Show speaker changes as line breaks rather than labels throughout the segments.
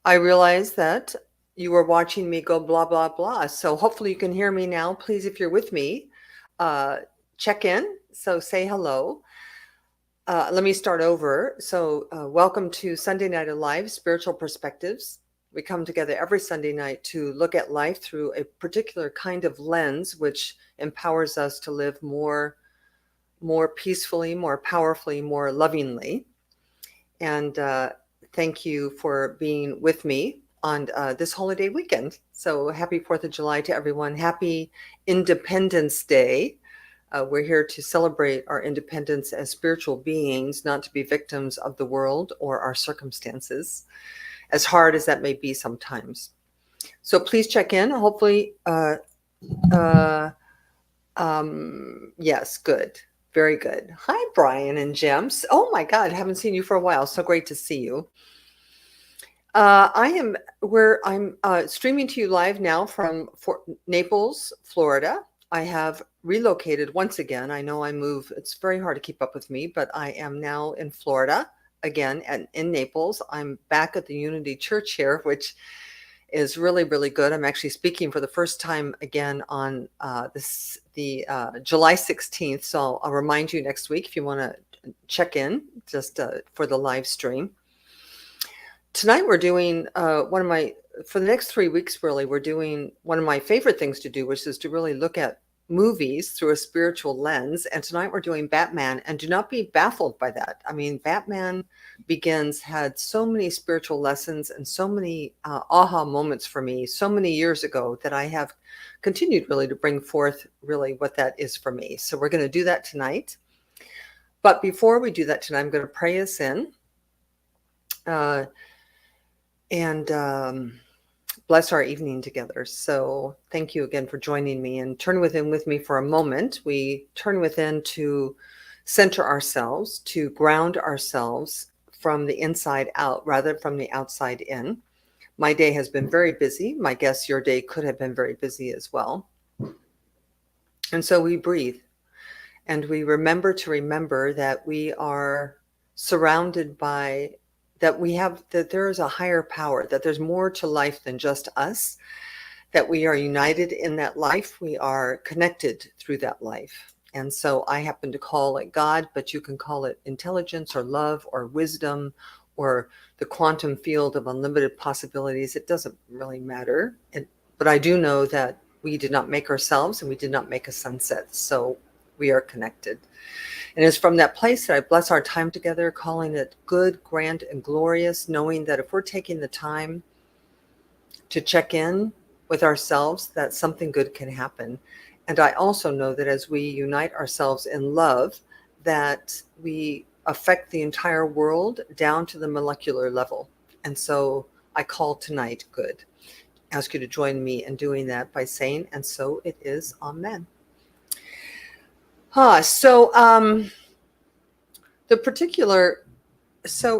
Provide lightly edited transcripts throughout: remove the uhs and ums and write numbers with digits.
I realize that you were watching me go blah, blah, blah. So hopefully you can hear me now. Please, if you're with me, uh, check in. So say hello. Let me start over. So, welcome to Sunday Night Alive Spiritual Perspectives. We come together every Sunday night to look at life through a particular kind of lens, which empowers us to live more peacefully, more powerfully, more lovingly. And thank you for being with me on this holiday weekend. So happy 4th of July to everyone. Happy Independence Day. We're here to celebrate our independence as spiritual beings, not to be victims of the world or our circumstances, as hard as that may be sometimes. So please check in. Hopefully, yes, good. Very good. Hi, Brian and Gems. Oh my God, haven't seen you for a while. So great to see you. I'm streaming to you live now from Naples, Florida. I have relocated once again. I know I move. It's very hard to keep up with me, but I am now in Florida again and in Naples. I'm back at the Unity Church here, which is really, really good. I'm actually speaking for the first time again on July 16th. So I'll remind you next week if you want to check in just for the live stream. Tonight we're doing for the next 3 weeks, really, we're doing one of my favorite things to do, which is to really look at movies through a spiritual lens. And tonight we're doing Batman, and do not be baffled by that. I mean, Batman Begins had so many spiritual lessons and so many aha moments for me so many years ago that I have continued really to bring forth really what that is for me. So we're going to do that tonight. But before we do that tonight, I'm going to pray us in. And bless our evening together. So thank you again for joining me, and turn within with me for a moment. We turn within to center ourselves, to ground ourselves from the inside out rather from the outside in. My day has been very busy. My guess your day could have been very busy as well. And so we breathe, and we remember that we are surrounded by that there is a higher power, that there's more to life than just us, that we are united in that life, we are connected through that life. And so I happen to call it God, but you can call it intelligence or love or wisdom or the quantum field of unlimited possibilities. It doesn't really matter. But I do know that we did not make ourselves and we did not make a sunset. So we are connected. And it's from that place that I bless our time together, calling it good, grand, and glorious, knowing that if we're taking the time to check in with ourselves, that something good can happen. And I also know that as we unite ourselves in love, that we affect the entire world down to the molecular level. And so I call tonight good. Ask you to join me in doing that by saying, and so it is, amen. So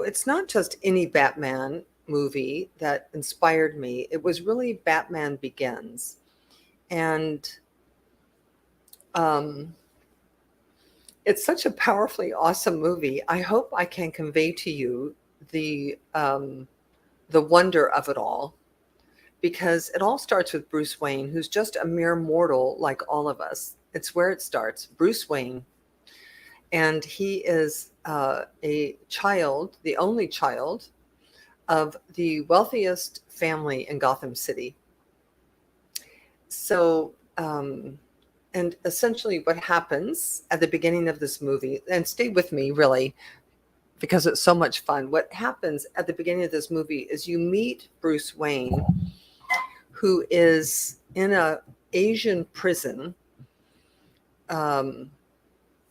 it's not just any Batman movie that inspired me. It was really Batman Begins. And it's such a powerfully awesome movie. I hope I can convey to you the wonder of it all, because it all starts with Bruce Wayne, who's just a mere mortal like all of us. It's where it starts. Bruce Wayne. And he is a child, the only child of the wealthiest family in Gotham City. So, and essentially what happens at the beginning of this movie, and stay with me really, because it's so much fun. What happens at the beginning of this movie is you meet Bruce Wayne, who is in an Asian prison,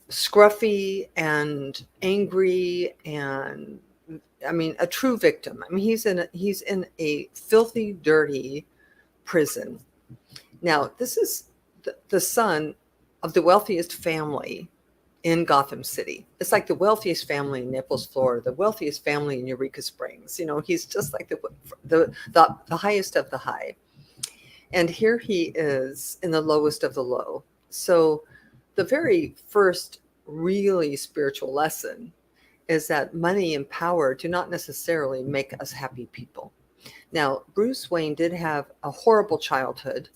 scruffy and angry, and I mean a true victim. I mean he's in a filthy, dirty prison. Now this is the son of the wealthiest family in Gotham City. It's like the wealthiest family in Naples, Florida, the wealthiest family in Eureka Springs. You know, he's just like the highest of the high. And here he is in the lowest of the low. So the very first really spiritual lesson is that money and power do not necessarily make us happy people. Now, Bruce Wayne did have a horrible childhood.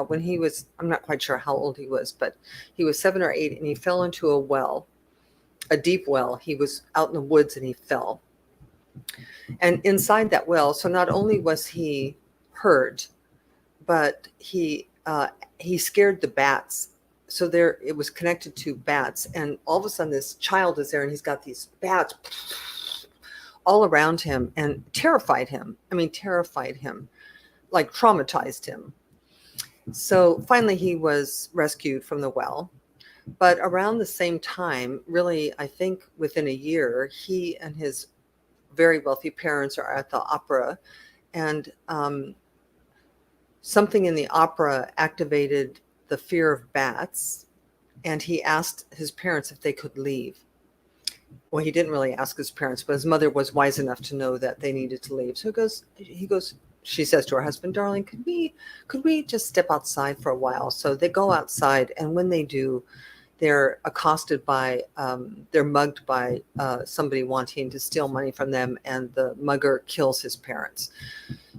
When he was, I'm not quite sure how old he was, but he was 7 or 8, and he fell into a well, a deep well. He was out in the woods and he fell. And inside that well, so not only was he hurt, but he scared the bats. So there, it was connected to bats, and all of a sudden, this child is there, and he's got these bats all around him, and terrified him. I mean, terrified him, like traumatized him. So finally, he was rescued from the well. But around the same time, really, I think within a year, he and his very wealthy parents are at the opera, and something in the opera activated the fear of bats, and he asked his parents if they could leave. Well, he didn't really ask his parents, but his mother was wise enough to know that they needed to leave. So she says to her husband, "Darling, could we just step outside for a while?" So they go outside, and when they do, they're accosted by, they're mugged by somebody wanting to steal money from them, and the mugger kills his parents.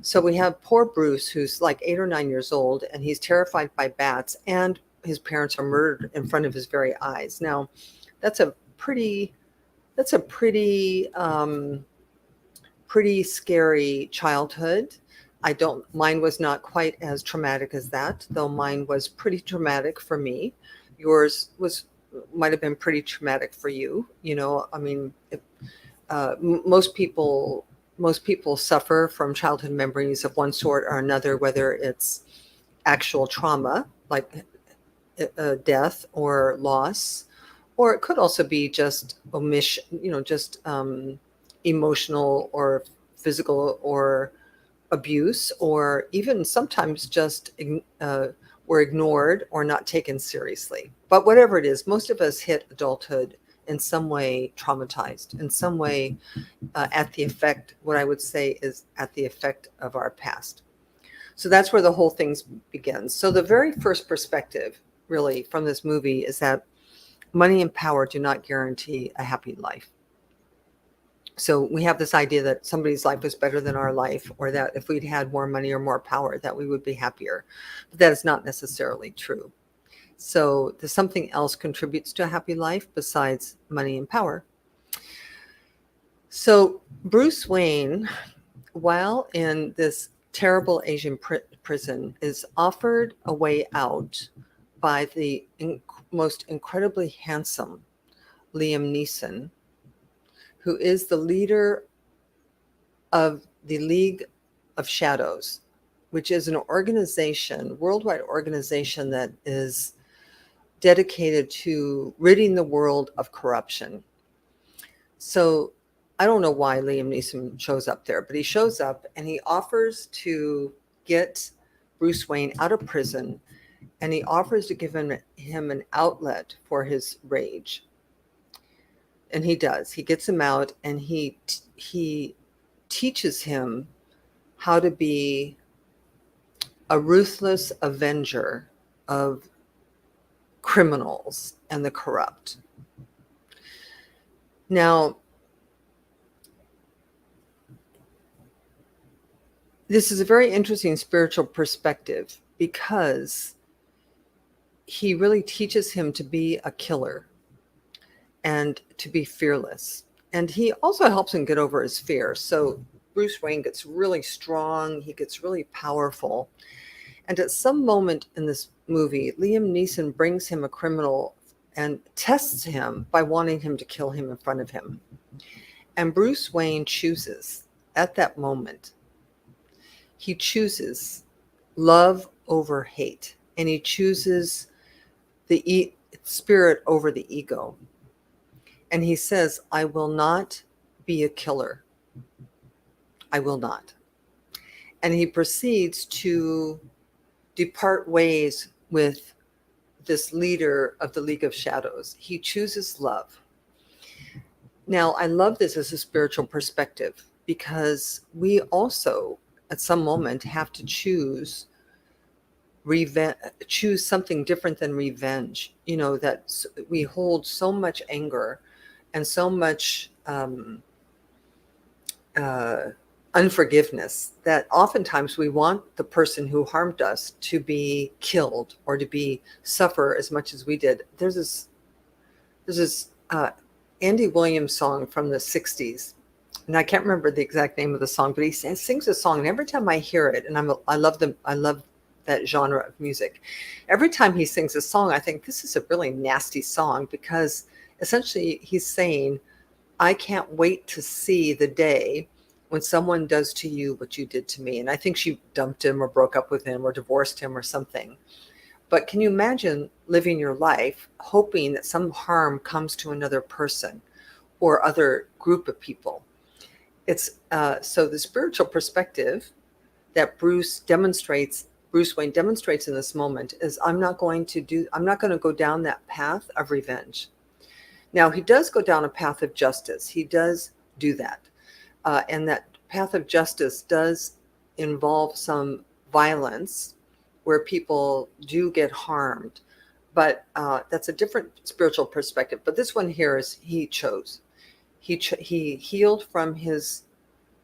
So we have poor Bruce, who's like 8 or 9 years old, and he's terrified by bats, and his parents are murdered in front of his very eyes. Now, that's a pretty pretty scary childhood. Mine was not quite as traumatic as that, though mine was pretty traumatic for me. Yours might have been pretty traumatic for you. I mean, most people suffer from childhood memories of one sort or another, whether it's actual trauma like death or loss, or it could also be just omission, just emotional or physical or abuse, or even sometimes just were ignored or not taken seriously. But whatever it is, most of us hit adulthood in some way traumatized, in some way what I would say is at the effect of our past. So that's where the whole thing begins. So the very first perspective really from this movie is that money and power do not guarantee a happy life. So we have this idea that somebody's life was better than our life, or that if we'd had more money or more power, that we would be happier. But that is not necessarily true. So there's something else contributes to a happy life besides money and power. So Bruce Wayne, while in this terrible Asian prison, is offered a way out by the most incredibly handsome Liam Neeson, who is the leader of the League of Shadows, which is an organization, worldwide organization that is dedicated to ridding the world of corruption. So I don't know why Liam Neeson shows up there, but he shows up and he offers to get Bruce Wayne out of prison, and he offers to give him an outlet for his rage. And he does. He gets him out, and he teaches him how to be a ruthless avenger of criminals and the corrupt. Now, this is a very interesting spiritual perspective, because he really teaches him to be a killer and to be fearless. And he also helps him get over his fear. So Bruce Wayne gets really strong. He gets really powerful. And at some moment in this movie, Liam Neeson brings him a criminal and tests him by wanting him to kill him in front of him. And Bruce Wayne chooses, at that moment, he chooses love over hate. And he chooses the spirit over the ego. And he says, "I will not be a killer. I will not." And he proceeds to depart ways with this leader of the League of Shadows. He chooses love. Now, I love this as a spiritual perspective, because we also, at some moment, have to choose something different than revenge. That we hold so much anger and so much unforgiveness, that oftentimes we want the person who harmed us to be killed or to be suffer as much as we did. There's this Andy Williams song from the 60s, and I can't remember the exact name of the song, but he sings a song, and every time I hear it, and I love that genre of music. Every time he sings a song, I think this is a really nasty song, because essentially he's saying, I can't wait to see the day when someone does to you what you did to me. And I think she dumped him or broke up with him or divorced him or something. But can you imagine living your life hoping that some harm comes to another person or other group of people? It's so the spiritual perspective that Bruce Wayne demonstrates in this moment is, I'm not going to go down that path of revenge. Now, he does go down a path of justice. He does do that. And that path of justice does involve some violence where people do get harmed. But that's a different spiritual perspective. But this one here is he chose. He healed from his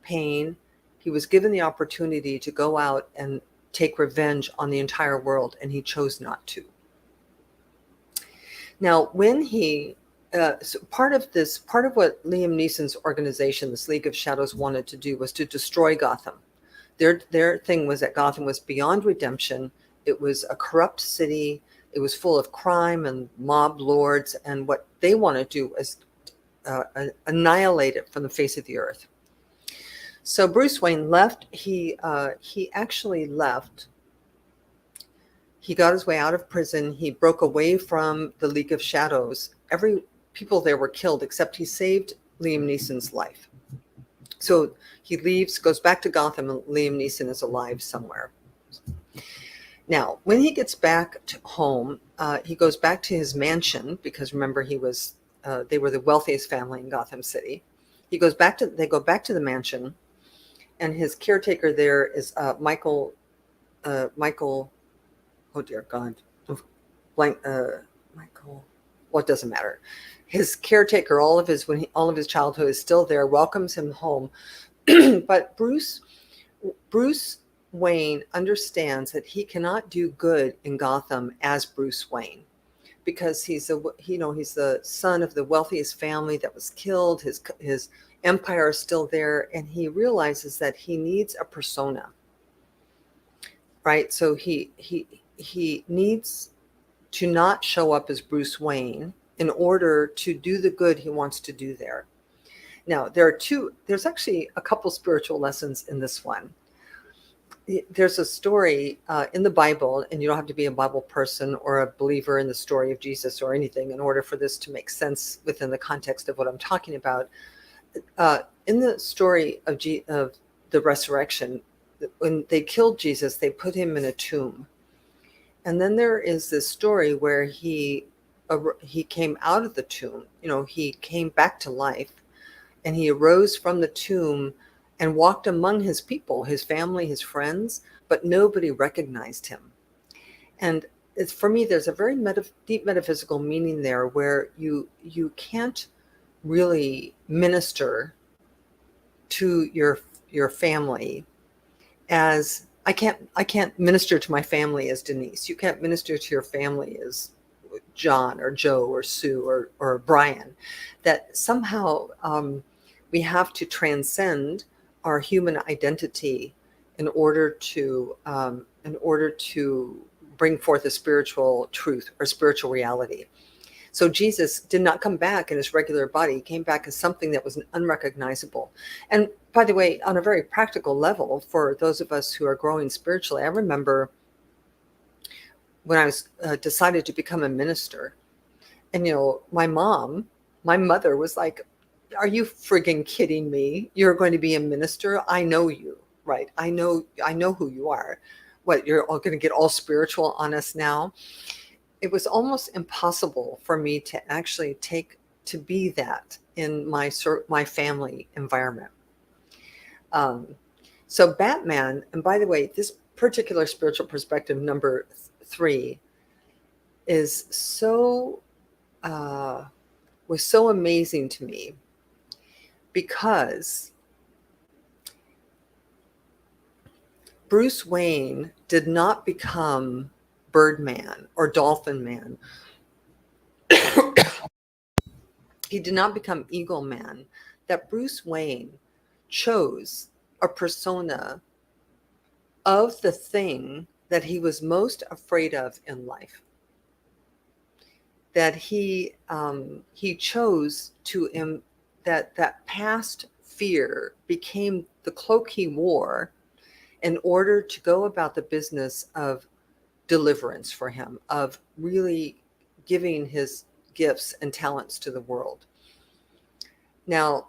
pain. He was given the opportunity to go out and take revenge on the entire world, and he chose not to. Now, when so part of what Liam Neeson's organization, this League of Shadows, wanted to do was to destroy Gotham. Their thing was that Gotham was beyond redemption. It was a corrupt city. It was full of crime and mob lords, and what they want to do is annihilate it from the face of the earth. So Bruce Wayne left. He actually left. He got his way out of prison. He broke away from the League of Shadows. Every people there were killed, except he saved Liam Neeson's life. So he leaves, goes back to Gotham, and Liam Neeson is alive somewhere. Now, when he gets back to home, he goes back to his mansion, because remember, they were the wealthiest family in Gotham City. They go back to the mansion, and his caretaker there is Michael. Oh dear God, Michael. Well, it doesn't matter. His caretaker, all of his childhood is still there, welcomes him home. But Bruce Wayne understands that he cannot do good in Gotham as Bruce Wayne, because he's the son of the wealthiest family that was killed. His empire is still there, and he realizes that he needs a persona, right? So he needs to not show up as Bruce Wayne in order to do the good he wants to do there. Now, there's actually a couple spiritual lessons in this one. There's a story in the Bible, and you don't have to be a Bible person or a believer in the story of Jesus or anything in order for this to make sense within the context of what I'm talking about. In the story of the resurrection, when they killed Jesus, they put him in a tomb. And then there is this story where he came out of the tomb. He came back to life, and he arose from the tomb and walked among his people, his family, his friends, but nobody recognized him. And for me, there's a very deep metaphysical meaning there, where you can't really minister to your family as I can't minister to my family as Denise. You can't minister to your family as John or Joe or Sue or Brian. That somehow we have to transcend our human identity in order to bring forth a spiritual truth or spiritual reality. So Jesus did not come back in his regular body. He came back as something that was unrecognizable. And by the way, on a very practical level, for those of us who are growing spiritually, I remember when I was decided to become a minister, and my mother was like, "Are you friggin' kidding me? You're going to be a minister? I know you, right? I know who you are. What, you're all going to get all spiritual on us now?" It was almost impossible for me to actually to be that in my family environment. So Batman, and by the way, this particular spiritual perspective, number 3, is was so amazing to me, because Bruce Wayne did not become Birdman or Dolphin Man. He did not become Eagle Man. That Bruce Wayne chose a persona of the thing that he was most afraid of in life. That he chose to that past fear became the cloak he wore in order to go about the business of deliverance for him, of really giving his gifts and talents to the world. Now,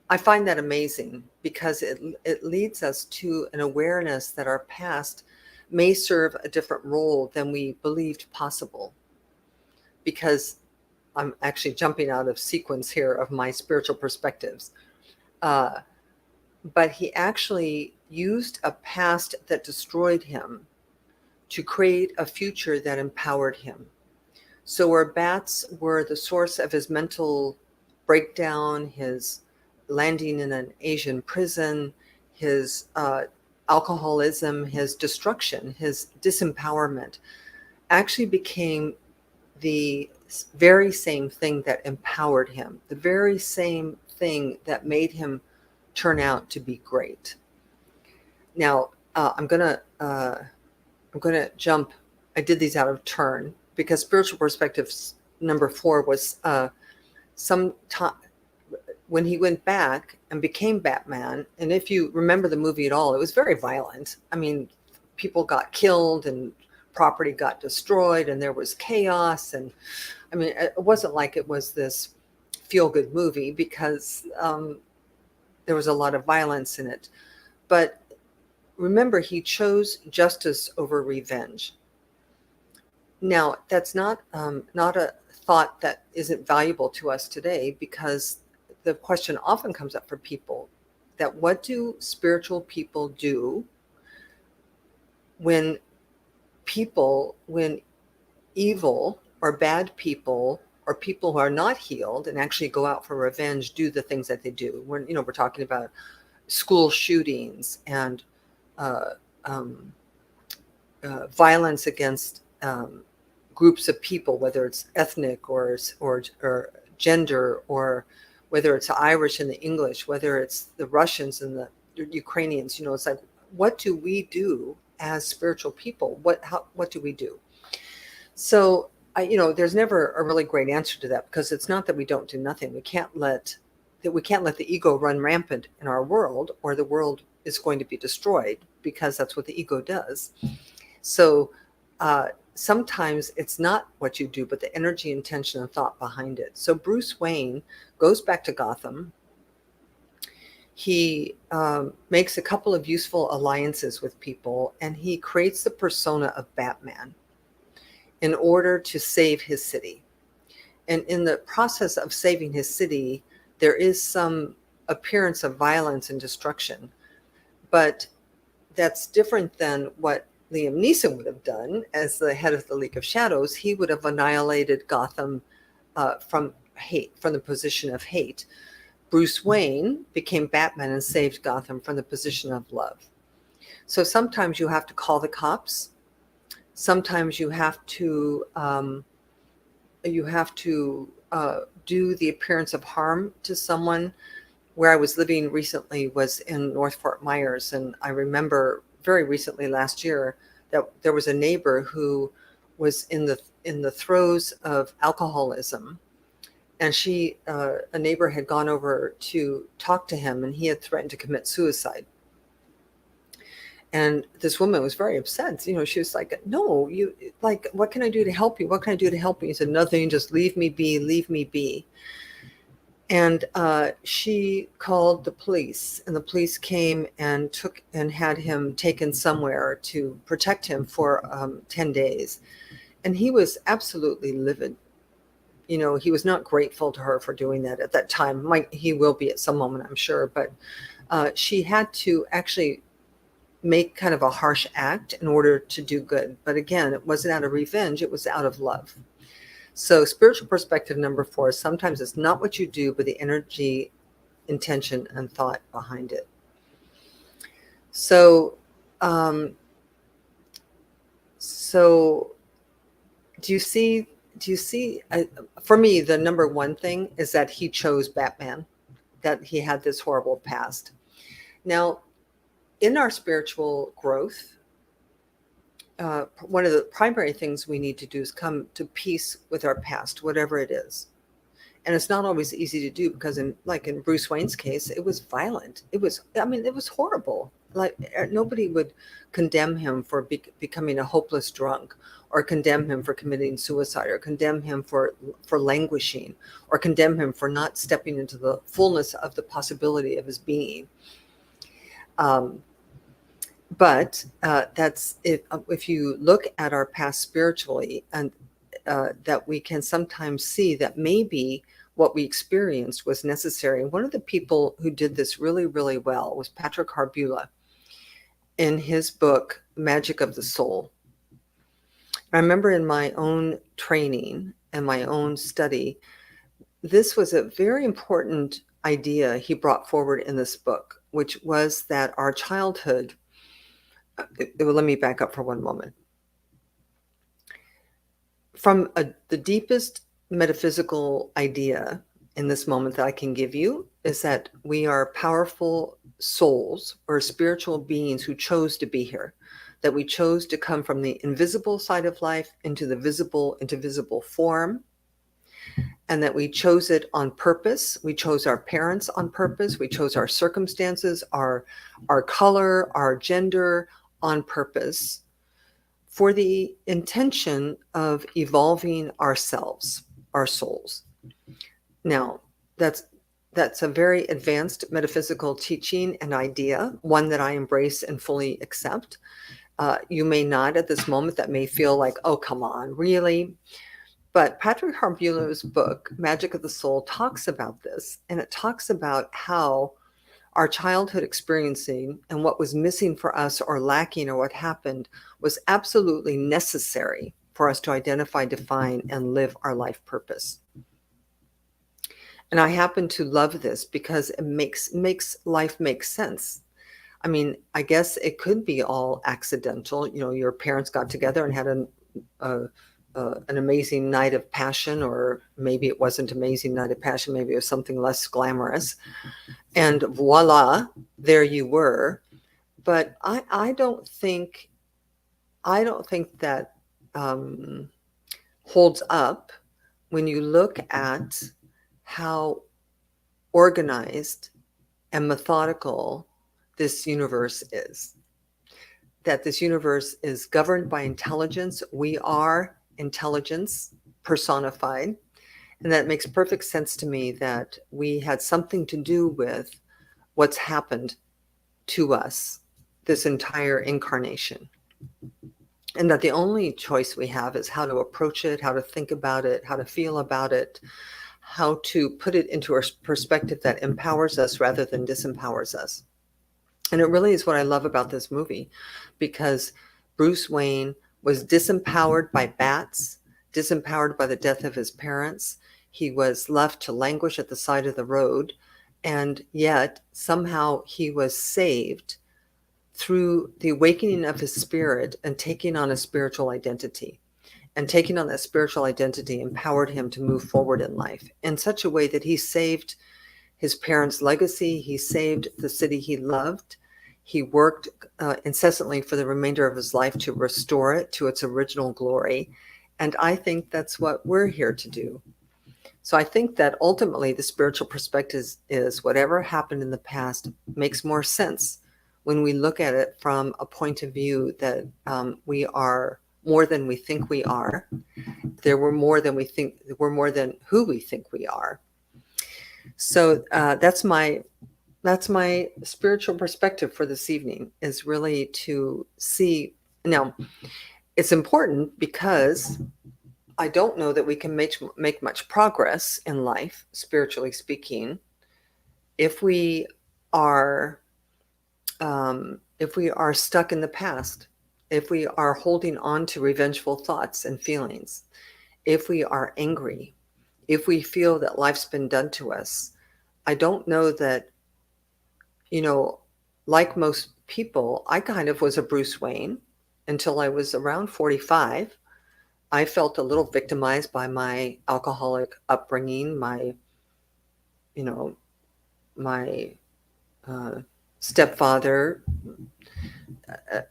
I find that amazing because it leads us to an awareness that our past may serve a different role than we believed possible. Because I'm actually jumping out of sequence here of my spiritual perspectives. But he actually used a past that destroyed him to create a future that empowered him. So where bats were the source of his mental breakdown, his landing in an Asian prison, his alcoholism, his destruction, his disempowerment, actually became the very same thing that empowered him, the very same thing that made him turn out to be great. Now, I'm gonna jump. I did these out of turn because spiritual perspectives number 4 was some time when he went back and became Batman. And if you remember the movie at all, it was very violent. I mean, people got killed and property got destroyed and there was chaos. And I mean, it wasn't like it was this feel-good movie because there was a lot of violence in it. But remember, he chose justice over revenge. Now, that's not a thought that isn't valuable to us today, because the question often comes up for people that what do spiritual people do when evil or bad people or people who are not healed and actually go out for revenge do the things that they do? We're talking about school shootings and violence against groups of people, whether it's ethnic or gender, or whether it's the Irish and the English, whether it's the Russians and the Ukrainians. It's like, what do we do as spiritual people? What do we do? So there's never a really great answer to that, because it's not that we don't do nothing. We can't let the ego run rampant in our world, or the world is going to be destroyed, because that's what the ego does. So sometimes it's not what you do, but the energy, intention, and thought behind it. So Bruce Wayne goes back to Gotham. He makes a couple of useful alliances with people, and he creates the persona of Batman in order to save his city. And in the process of saving his city, there is some appearance of violence and destruction. But that's different than what Liam Neeson would have done as the head of the League of Shadows. He would have annihilated Gotham from the position of hate. Bruce Wayne became Batman and saved Gotham from the position of love. So sometimes you have to call the cops. Sometimes you have to do the appearance of harm to someone. Where I was living recently was in North Fort Myers, and I remember very recently last year that there was a neighbor who was in the throes of alcoholism, and a neighbor had gone over to talk to him, and he had threatened to commit suicide. And this woman was very upset. She was like, "No, what can I do to help you? What can I do to help you?" He said, "Nothing, just leave me be, leave me be." And she called the police, and the police came and had him taken somewhere to protect him for 10 days. And he was absolutely livid. He was not grateful to her for doing that at that time. He will be at some moment, I'm sure. But she had to actually make kind of a harsh act in order to do good. But again, it wasn't out of revenge, it was out of love. So spiritual perspective number 4 is sometimes it's not what you do, but the energy, intention, and thought behind it. So, um, so do you see? Do you see? For me, the number one thing is that he chose Batman. That he had this horrible past. Now, in our spiritual growth, one of the primary things we need to do is come to peace with our past, whatever it is. And it's not always easy to do because in Bruce Wayne's case, it was violent. It was horrible. Like nobody would condemn him for becoming a hopeless drunk, or condemn him for committing suicide, or condemn him for languishing, or condemn him for not stepping into the fullness of the possibility of his being. Um, but that's if you look at our past spiritually, and that we can sometimes see that maybe what we experienced was necessary. One of the people who did this really, really well was Patrick Harbula in his book, Magic of the Soul. I remember in my own training and my own study, this was a very important idea he brought forward in this book, which was that our childhood, let me back up for one moment. From the deepest metaphysical idea in this moment that I can give you is that we are powerful souls or spiritual beings who chose to be here, that we chose to come from the invisible side of life into the visible, into visible form, and that we chose it on purpose. We chose our parents on purpose. We chose our circumstances, our color, our gender on purpose, for the intention of evolving ourselves, our souls. Now, that's a very advanced metaphysical teaching and idea, one that I embrace and fully accept. You may not at this moment, that may feel like, oh, come on, really? But Patrick Harbula's book, Magic of the Soul, talks about this, and it talks about how our childhood experiencing and what was missing for us or lacking or what happened was absolutely necessary for us to identify, define, and live our life purpose. And I happen to love this because it makes life make sense. I mean, I guess it could be all accidental. You know, your parents got together and had an amazing night of passion, or maybe it wasn't an amazing night of passion. Maybe it was something less glamorous. And voila, there you were. But I don't think that holds up when you look at how organized and methodical this universe is. That this universe is governed by intelligence. We are intelligence personified. And that makes perfect sense to me that we had something to do with what's happened to us this entire incarnation. And that the only choice we have is how to approach it, how to think about it, how to feel about it, how to put it into a perspective that empowers us rather than disempowers us. And it really is what I love about this movie, because Bruce Wayne was disempowered by bats, disempowered by the death of his parents. He was left to languish at the side of the road, and yet somehow he was saved through the awakening of his spirit and taking on a spiritual identity. And taking on that spiritual identity empowered him to move forward in life in such a way that he saved his parents' legacy. He saved the city he loved. He worked incessantly for the remainder of his life to restore it to its original glory. And I think that's what we're here to do. So I think that ultimately the spiritual perspective is whatever happened in the past makes more sense when we look at it from a point of view that we are more than we think we are. We're more than who we think we are. So that's my spiritual perspective for this evening, is really to see. Now, it's important because I don't know that we can make much progress in life, spiritually speaking, if we are stuck in the past, if we are holding on to revengeful thoughts and feelings, if we are angry, if we feel that life's been done to us. I don't know that, you know, like most people, I kind of was a Bruce Wayne until I was around 45. I felt a little victimized by my alcoholic upbringing, you know, my uh, stepfather,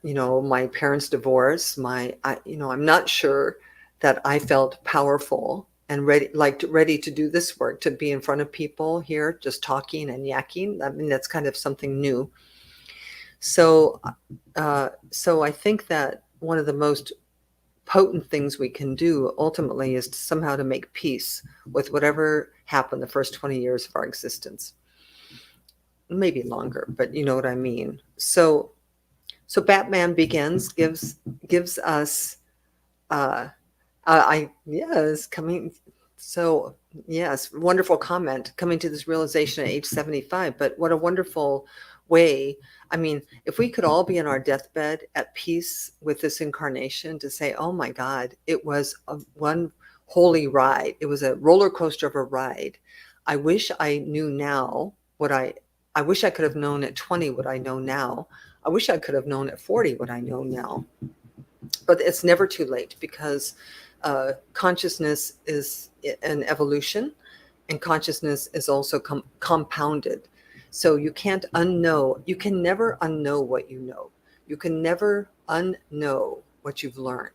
my parents' divorce. I'm not sure that I felt powerful and ready to do this work, to be in front of people here, just talking and yakking. I mean, that's kind of something new. So I think that one of the most potent things we can do ultimately is to somehow to make peace with whatever happened the first 20 years of our existence, maybe longer, but you know what I mean. So Batman Begins gives us uh I yes coming so yes, wonderful comment, coming to this realization at age 75. But what a wonderful way. I mean, if we could all be in our deathbed at peace with this incarnation, to say, oh my God, it was one holy ride. It was a roller coaster of a ride. I wish I knew now I wish I could have known at 20 what I know now. I wish I could have known at 40 what I know now. But it's never too late, because consciousness is an evolution, and consciousness is also compounded. So you can't unknow. You can never unknow what you know. You can never unknow what you've learned.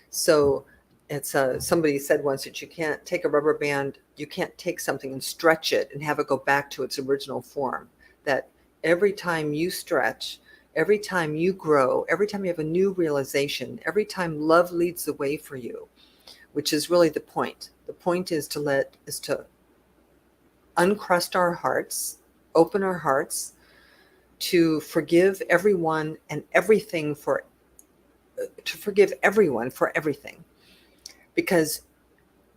So it's somebody said once that you can't take a rubber band, you can't take something and stretch it and have it go back to its original form. That every time you stretch, every time you grow, every time you have a new realization, every time love leads the way for you, which is really the point. The point is to uncrust our hearts, open our hearts to forgive everyone and everything to forgive everyone for everything. Because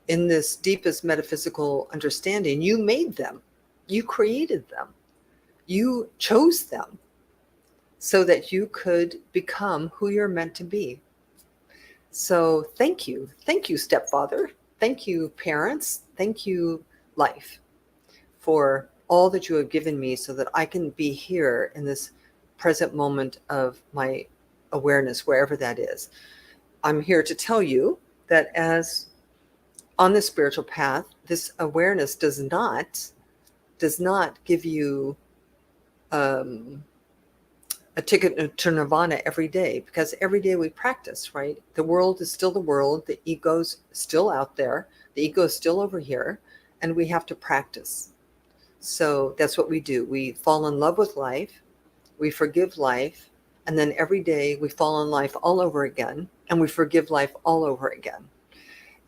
in this deepest metaphysical understanding, you made them, you created them, you chose them so that you could become who you're meant to be. So thank you. Thank you, stepfather. Thank you, parents. Thank you, life, for all that you have given me so that I can be here in this present moment of my awareness, wherever that is. I'm here to tell you that as on the spiritual path, this awareness does not give you a ticket to nirvana every day, because every day we practice, right? The world is still the world. The ego's still out there. The ego is still over here, and we have to practice. So that's what we do. We fall in love with life. We forgive life. And then every day we fall in life all over again, and we forgive life all over again.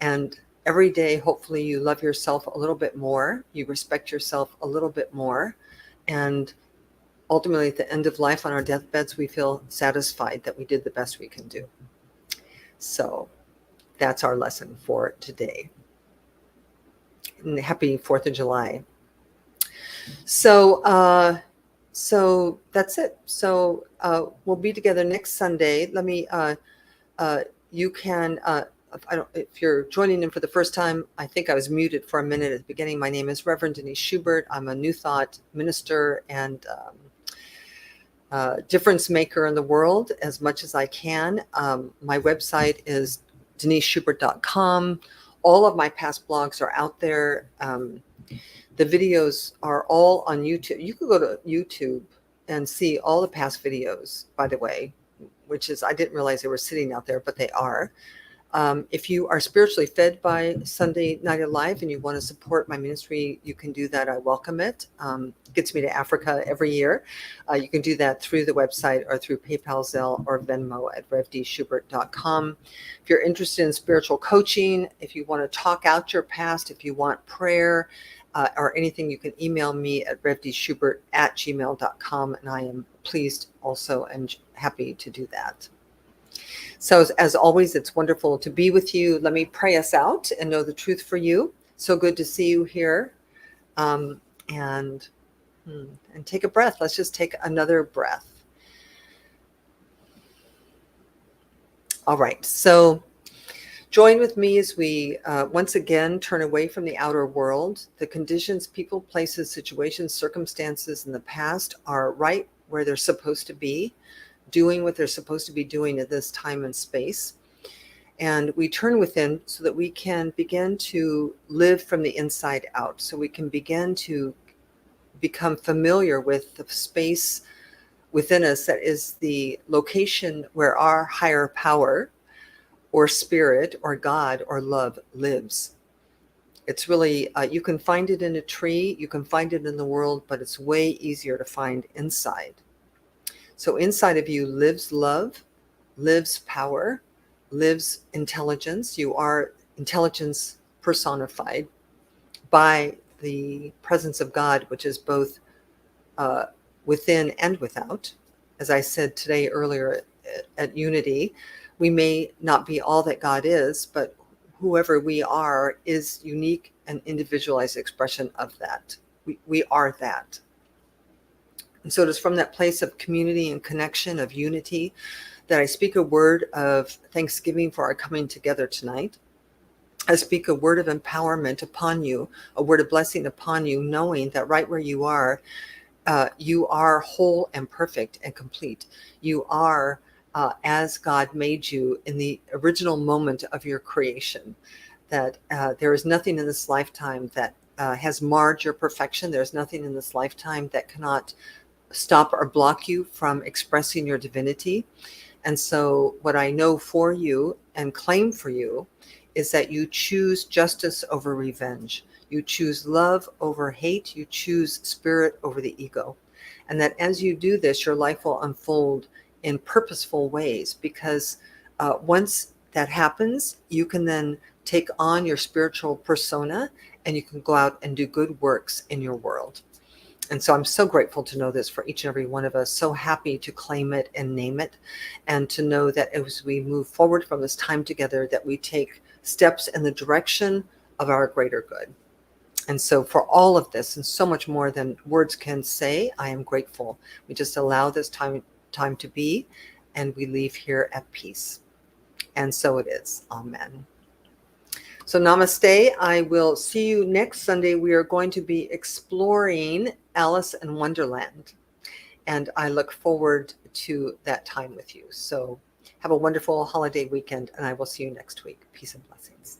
And every day, hopefully, you love yourself a little bit more. You respect yourself a little bit more. And ultimately, at the end of life, on our deathbeds, we feel satisfied that we did the best we can do. So that's our lesson for today. And happy 4th of July. So that's it. So we'll be together next Sunday. Let me, you can, if you're joining in for the first time, I think I was muted for a minute at the beginning. My name is Reverend Denise Schubert. I'm a New Thought minister and difference maker in the world as much as I can. My website is deniseschubert.com. All of my past blogs are out there. The videos are all on YouTube. You can go to YouTube and see all the past videos, by the way, which is, I didn't realize they were sitting out there, but they are. If you are spiritually fed by Sunday Night Alive and you want to support my ministry, you can do that. I welcome it. It gets me to Africa every year. You can do that through the website or through PayPal, Zelle, or Venmo at revdschubert.com. If you're interested in spiritual coaching, if you want to talk out your past, if you want prayer or anything, you can email me at revdschubert@gmail.com, and I am pleased also and happy to do that. So as always, it's wonderful to be with you. Let me pray us out and know the truth for you. So good to see you here. And take a breath. Let's just take another breath. All right. So join with me as we once again turn away from the outer world. The conditions, people, places, situations, circumstances in the past are right where they're supposed to be, doing what they're supposed to be doing at this time and space. And we turn within so that we can begin to live from the inside out. So we can begin to become familiar with the space within us that is the location where our higher power or spirit or God or love lives. It's really, you can find it in a tree, you can find it in the world, but it's way easier to find inside. So inside of you lives love, lives power, lives intelligence. You are intelligence personified by the presence of God, which is both within and without. As I said today earlier at Unity, we may not be all that God is, but whoever we are is unique and individualized expression of that. We are that. And so it is from that place of community and connection, of unity, that I speak a word of thanksgiving for our coming together tonight. I speak a word of empowerment upon you, a word of blessing upon you, knowing that right where you are whole and perfect and complete. You are as God made you in the original moment of your creation. That there is nothing in this lifetime that has marred your perfection. There's nothing in this lifetime that cannot stop or block you from expressing your divinity. And so what I know for you and claim for you is that you choose justice over revenge. You choose love over hate. You choose spirit over the ego. And that as you do this, your life will unfold in purposeful ways, because once that happens, you can then take on your spiritual persona and you can go out and do good works in your world. And so I'm so grateful to know this for each and every one of us, so happy to claim it and name it, and to know that as we move forward from this time together, that we take steps in the direction of our greater good. And so for all of this and so much more than words can say, I am grateful. We just allow this time to be, and we leave here at peace. And so it is. Amen. So namaste. I will see you next Sunday. We are going to be exploring Alice in Wonderland, and I look forward to that time with you. So have a wonderful holiday weekend, and I will see you next week. Peace and blessings.